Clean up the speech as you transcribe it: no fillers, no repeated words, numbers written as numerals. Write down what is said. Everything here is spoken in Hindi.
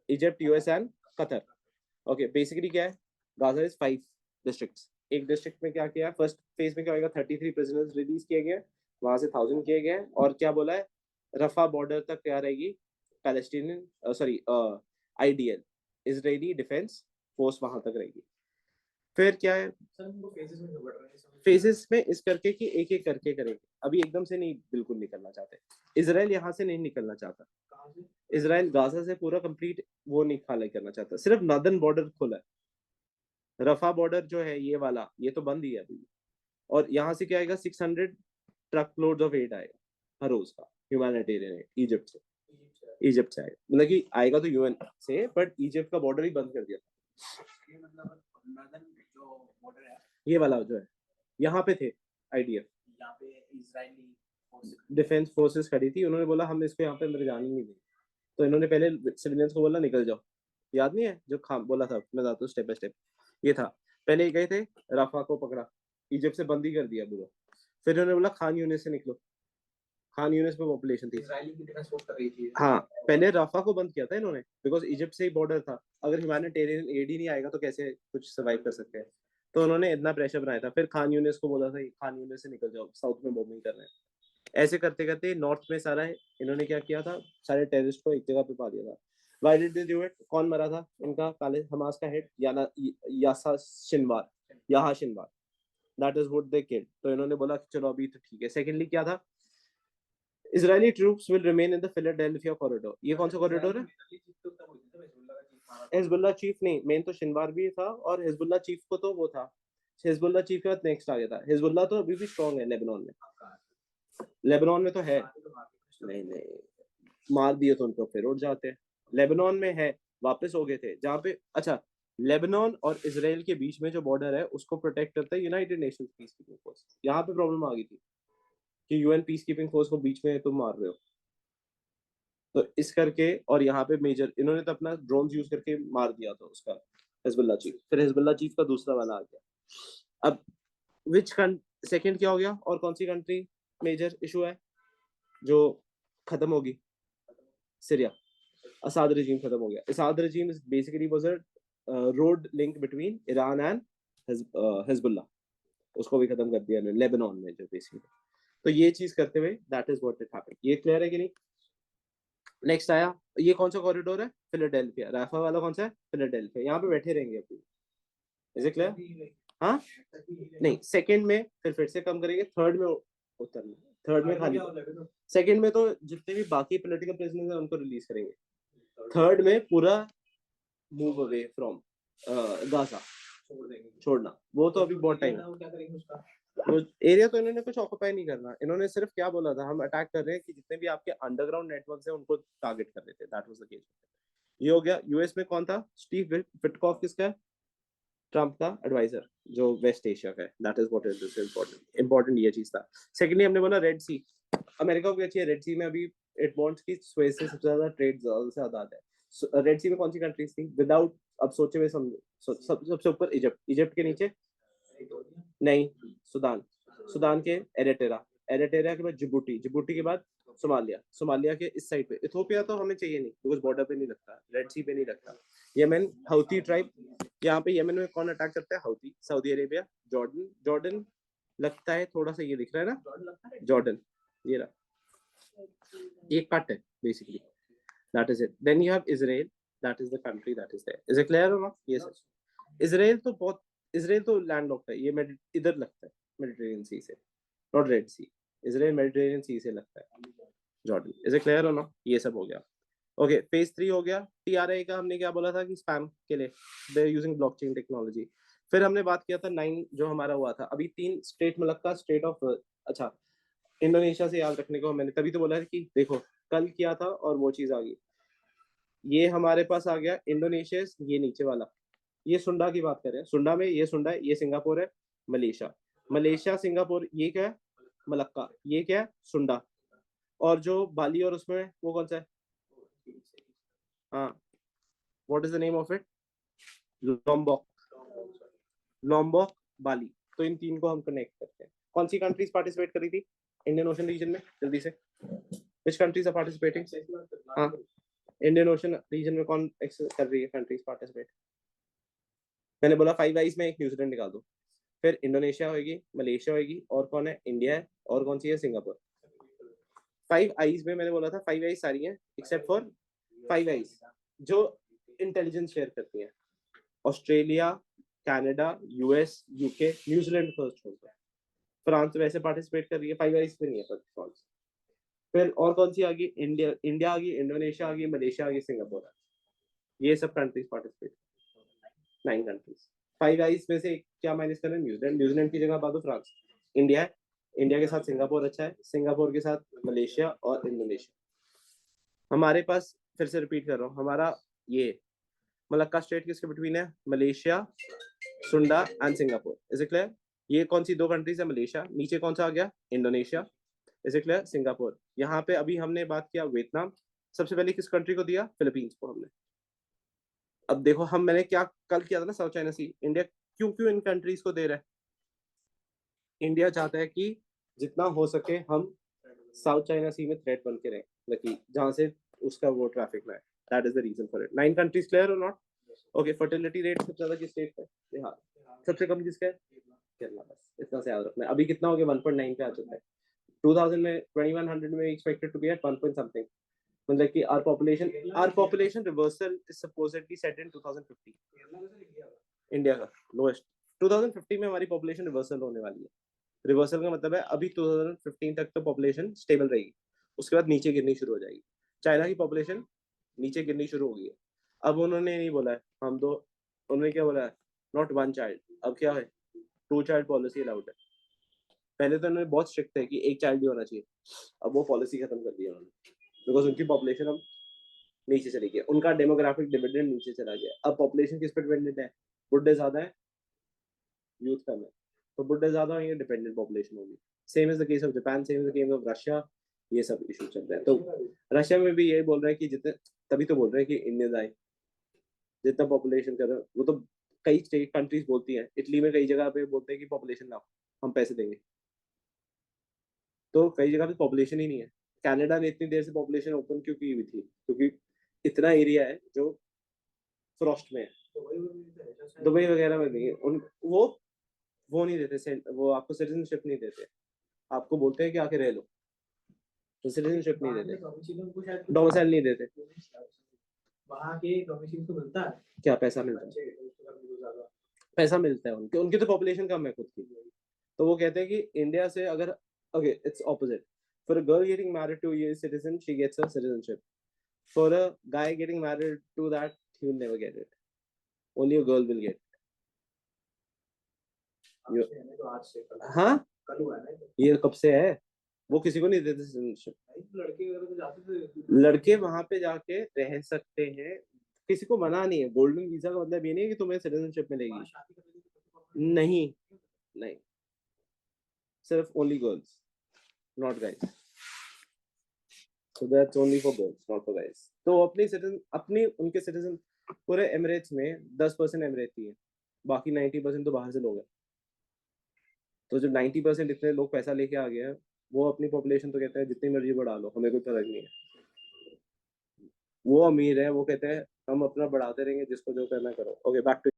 Egypt, US and Qatar. Okay, basically क्या है, गाजा इज 5 डिस्ट्रिक्ट्स। एक डिस्ट्रिक्ट में क्या किया, फर्स्ट फेज में क्या होगा, 33 प्रिजनर्स रिलीज किए गए, वहां से 1000 किए गए, और क्या बोला है, रफा बॉर्डर तक क्या रहेगी, Palestinian sorry IDL, Israeli defence force वहां तक रहेगी। फिर क्या है, फेजेस में इस करके कि एक एक करके करेंगे, अभी एकदम से नहीं बिल्कुल निकलना चाहते। इसराइल यहाँ से नहीं निकलना चाहता, इसराइल गाजा से पूरा कंप्लीट वो नहीं खाली करना चाहता, सिर्फ नॉर्दर्न बॉर्डर खुला है। रफा बॉर्डर जो है ये वाला, ये तो बंद ही है अभी। और यहाँ से क्या आएगा, 600 ट्रक लोड ऑफ एड आएगा हर रोज का, ह्यूमैनिटेरियन इजिप्ट से, इजिप्ट से आएगा, मतलब कि आएगा तो यूएन से, बट इजिप्ट का बॉर्डर ही बंद कर दिया था। ये मतलब नॉर्दर्न जो बॉर्डर है, ये वाला जो है, यहाँ पे थे आईडीएफ, यहाँ पे इजरायली डिफेंस फोर्सेस खड़ी थी, उन्होंने बोला हम इसको यहाँ पे अंदर जाने नहीं देंगे, तो इन्होंने पहले सिविलियंस को बोला निकल जाओ। याद नहीं है जो खाम बोला था, मैं बताता हूँ स्टेप बाय स्टेप। ये था, पहले गए थे, राफा को पकड़ा, इजिप्ट से बंदी कर दिया पूरा। फिर उन्होंने बोला खान यूनिस से निकलो, खान यूनिस में पॉपुलेशन थी, इजरायली की डिफेंस फोर्स कर रही थी। हाँ, पहले राफा को बंद किया था इन्होंने, बिकॉज इजिप्ट से ही बॉर्डर था, अगर ह्यूमैनिटेरियन एड ही नहीं आएगा तो कैसे कुछ सर्वाइव कर सकते हैं। तो उन्होंने इतना प्रेशर बनाया था, फिर खान यूनिस को बोला था खान यूनिस से निकल जाओ, साउथ में बॉम्बिंग कर रहे हैं। ऐसे करते करते नॉर्थ में सारा इन्होंने क्या किया था, सारे टेररिस्ट को एक जगह पे पा दिया था। Why did they do it, कौन मरा था इनका, काले हमास का head Yahya Sinwar, Yahya Sinwar, that is what they killed. तो इन्होंने बोला चलो अभी तो ठीक है। सेकेंडली क्या था, Israeli troops will remain in the Philadelphia corridor. ये कौन सा कॉरिडोर है, हिजबुल्लाह चीफ नहीं, मेन तो शिनवार भी था, और हिजबुल्लाह चीफ को तो वो था, हिजबुल्लाह चीफ के बाद नेक्स्ट आ गया था। हिजबुल्लाह तो अभी भी स्ट्रांग है लेबनान में, लेबनान में तो है, नहीं नहीं मार दिए तो उनको फिर उठ जाते हैं। लेबनान में है, वापस हो गए थे जहाँ पे, अच्छा, लेबनान और इसराइल के बीच में जो बॉर्डर है उसको प्रोटेक्ट करता है United Nations peace keeping force. यहाँ पे प्रॉब्लम आ गई थी कि यूएन पीस कीपिंग फोर्स को बीच में तुम मार रहे हो, तो इस करके, और यहाँ पे मेजर इन्होंने तो अपना ड्रोन यूज करके मार दिया था उसका हिजबुल्लाह चीफ। फिर हिजबुल्लाह चीफ का दूसरा वाला आ गया। अब विच सेकंड क्या हो गया, और कौन सी कंट्री मेजर इशू है जो खत्म होगी, सीरिया, असाद रजीम खत्म हो गया। Assad regime basically was a road link between Iran and Hezbollah, उसको भी खत्म कर दिया लेबनान में जो बेसिकली। तो ये चीज करते हुए that is what it happened. ये क्लियर है कि नहीं। नेक्स्ट आया, ये कौन सा कॉरिडोर है, फिलाडेल्फिया, राफा वाला कौन सा है, फिलाडेल्फिया, यहाँ पे बैठे रहेंगे अभी। इज इट क्लियर, हाँ नहीं, सेकंड में फिर से कम करेंगे, थर्ड में उतरना, थर्ड में खाली, सेकंड में तो जितने भी बाकी पॉलिटिकल प्रिजनर्स हैं उनको रिलीज करेंगे, थर्ड में पूरा मूव अवे फ्रॉम गाजा, छोड़ना, वो तो अभी बहुत टाइम है। वो एरिया तो इन्होंने कुछ ऑक्यूपाई नहीं करना, इन्होंने सिर्फ क्या बोला था, हम अटैक कर रहे हैं कि जितने भी आपके अंडरग्राउंड नेटवर्क्स हैं उनको टारगेट कर रहे थे, दैट वाज द केस। ये हो गया। यूएस में कौन था, स्टीव विटकॉफ, किसका है, ट्रम्प का एडवाइजर जो वेस्ट एशिया का है, that is what is important ये चीज था। सेकेंडली हमने बोला रेड सी, अमेरिका को अच्छी है, रेड सी में अभी इट वांट्स की स्वेज से सबसे ज्यादा ट्रेड से आजाद है। रेड सी में कौन सी कंट्रीज थी विदाउट, अब सोचे हुए समझो, सबसे ऊपर इजिप्ट, इजिप्ट के नीचे नहीं, सुदान, सुदान के एरिट्रिया, एरिट्रिया के बाद जिबूटी, जिबूटी के बाद सोमालिया, सोमालिया के इस साइड पे इथोपिया तो हमें चाहिए नहीं बिकॉज बॉर्डर पे नहीं लगता, रेड सी पे नहीं लगता। यमन, हाउती ट्राइब, यहाँ पे यमन में कौन अटैक करता है, हाउती, सऊदी अरेबिया, जॉर्डन, जॉर्डन लगता है थोड़ा सा, ये दिख रहा है ना जॉर्डन, ये रहा, ये कट है basically, that is it. Then you have Israel, that is the country that is there. Is it clear और नॉट, यस। इजराइल तो बहुत, इजराइल तो लैंडलॉक्ड है, ये इधर लगता है मेडिटेरियन सी से, not Red Sea, Israel Mediterranean Sea से लगता है, जॉर्डन। इज इट क्लियर और नॉट, ये सब हो गया। ओके, फेज 3 हो गया। टीआरआई का हमने क्या बोला था कि स्पैम के लिए they are using blockchain technology. फिर हमने बात किया था 9 जो हमारा हुआ था, अभी 3 स्टेट मलक्का, स्टेट ऑफ, अच्छा इंडोनेशिया से याद रखने को मैंने तभी तो बोला है कि देखो कल किया था और वो चीज आ गई। ये हमारे पास आ गया इंडोनेशिया, ये नीचे वाला, ये सुंडा की बात करें, सुंडा में ये सुंडा है, ये सिंगापुर है, मलेशिया, मलेशिया सिंगापुर, ये क्या है मलक्का, ये क्या है सुंडा, और जो बाली और उसमें वो कौन सा है, हाँ what is the name of it, Lombok, Lombok Bali. तो इन 3 को हम कनेक्ट करते हैं। कौन सी कंट्रीज पार्टिसिपेट करी थी इंडियन ओशन रीजन में, जल्दी से, विच कंट्रीज आर पार्टिसिपेटिंग, हाँ इंडियन ओशन रीजन में कौन कर रही है कंट्रीज पार्टिसिपेट? मैंने बोला 5 आइज में एक न्यूजीलैंड निकाल दो, फिर इंडोनेशिया होगी, मलेशिया होगी, और कौन है? इंडिया है, और कौन सी है? सिंगापुर। 5 आइज में मैंने बोला था 5 आइज सारी हैं एक्सेप्ट फॉर 5 आइज जो इंटेलिजेंस शेयर करती हैं। Australia, Canada, US, UK, New Zealand first छोड़कर फ्रांस वैसे पार्टिसिपेट कर रही है, 5 आइज पे नहीं है फ्रांस। फिर और कौन सी आ गई? इंडिया आ गई, इंडोनेशिया आ गई, मलेशिया आ गई, सिंगापुर आ गई। ये सब कंट्रीज पार्टिसिपेट, 9 कंट्रीज। 5 आइज में से क्या माइनस करें? न्यूजीलैंड। न्यूजीलैंड की जगह बात फ्रांस। इंडिया है, इंडिया के साथ सिंगापुर अच्छा है, सिंगापुर के साथ मलेशिया और इंडोनेशिया। हमारे पास फिर से रिपीट कर रहा हूँ, हमारा ये मलक्का स्टेट किसके बिटवीन है? मलेशिया, सुंडा and Singapore. Is it clear? ये कौन सी 2 कंट्रीज है? मलेशिया, नीचे कौन सा आ गया? Indonesia. Is it clear? Singapore. यहाँ पे अभी हमने बात किया वियतनाम, सबसे पहले किस कंट्री को दिया? फिलीपींस को हमने। अब देखो हम मैंने क्या कल किया था ना, साउथ चाइना सी। इंडिया क्यों क्यों इन कंट्रीज को दे रहा है? इंडिया चाहता है कि जितना हो सके हम साउथ चाइना सी में थ्रेट बन के रहें, मतलब जहां से उसका वो ट्रैफिक ना है। That is the reason for it. 9 countries clear और नॉट? ओके। फर्टिलिटी रेट सबसे ज्यादा किस स्टेट का है? बिहार। सबसे कम किसका है? केरला। बस इतना से याद रखना है। अभी कितना हो गया? 1.9 पे आ चुका है। 2000 में 2100 में expected to be at 1 point something, मतलब कि our population reversal is supposedly set in 2050। India का लोएस्ट 2050 में हमारी पॉपुलेशन रिवर्सल होने वाली है। रिवर्सल का मतलब है अभी 2015 तक तो पॉपुलेशन स्टेबल रहेगी, उसके बाद नीचे गिरनी शुरू हो जाएगी। चाइना की पॉपुलेशन नीचे गिरनी शुरू हो गई है। अब उन्होंने नहीं बोला है हम दो, उन्होंने क्या बोला है? नॉट 1 चाइल्ड, अब क्या है? 2 चाइल्ड पॉलिसी अलाउड है। पहले तो उन्होंने बहुत स्ट्रिक्ट है कि 1 चाइल्ड ही होना चाहिए, अब वो पॉलिसी खत्म कर दी उन्होंने, बिकॉज उनकी पॉपुलेशन अब नीचे चली गई, उनका डेमोग्राफिक डिविडेंड नीचे चला गया। अब पॉपुलेशन किस पर डिपेंडेंट है? बुढ़े ज्यादा है, यूथ कम है, तो बुढ़े ज्यादा होंगे, डिपेंडेंट पॉपुलेशन होगी। Same is the case of Japan, same is the case of Russia. ये सब इशू चल रहे हैं। तो रशिया में भी यही बोल रहे हैं कि जितने, तभी तो बोल रहे हैं कि इंडियन आए, जितना पॉपुलेशन कर रहे हैं वो तो कई स्टेट कंट्रीज बोलती हैं। इटली में कई जगह पे बोलते हैं कि पॉपुलेशन लाओ, हम पैसे देंगे। तो कई जगह पे पॉपुलेशन ही नहीं है। कनाडा ने इतनी देर से पॉपुलेशन ओपन क्यों की हुई थी? क्योंकि इतना एरिया है जो फ्रॉस्ट में है। दुबई वगैरह में नहीं है उन, वो नहीं देते, वो आपको सिटीजनशिप नहीं देते, आपको बोलते हैं कि आके रह लो, तो सिटीजनशिप नहीं देते, डोमिसाइल नहीं देते। वहाँ के डोमिसाइल को मिलता है क्या पैसा मिलता है? पैसा मिलता है उनके, उनकी तो पॉपुलेशन कम है खुद की। तो वो कहते हैं कि इंडिया से अगर, okay it's opposite, for a girl getting married to US citizen she gets a citizenship, for a guy getting married to that he will never get it, only a girl will get। हाँ, कल हुआ है ना ये कब से है? वो किसी को नहीं देते सिटीजनशिप। लड़के वगैरह तो जाते थे, लड़के वहां पे जाके रह सकते हैं, किसी को मना नहीं है। गोल्डन वीजा का मतलब ये नहीं है कि तुम्हें सिटीजनशिप मिलेगी, नहीं नहीं, सिर्फ only girls, not guys. So that's only for girls, not for guys। तो अपनी सिटीजन, अपनी उनके सिटीजन पूरे एमिरेट्स में 10% एमिरेती है, बाकी 90% तो बाहर से लोग हैं। तो जब 90% इतने लोग पैसा लेके आ गए हैं, वो अपनी पॉपुलेशन तो कहते हैं जितनी मर्जी बढ़ा लो, हमें कोई फर्क नहीं है। वो अमीर है, वो कहते हैं हम अपना बढ़ाते रहेंगे, जिसको जो करना करो। Okay, back to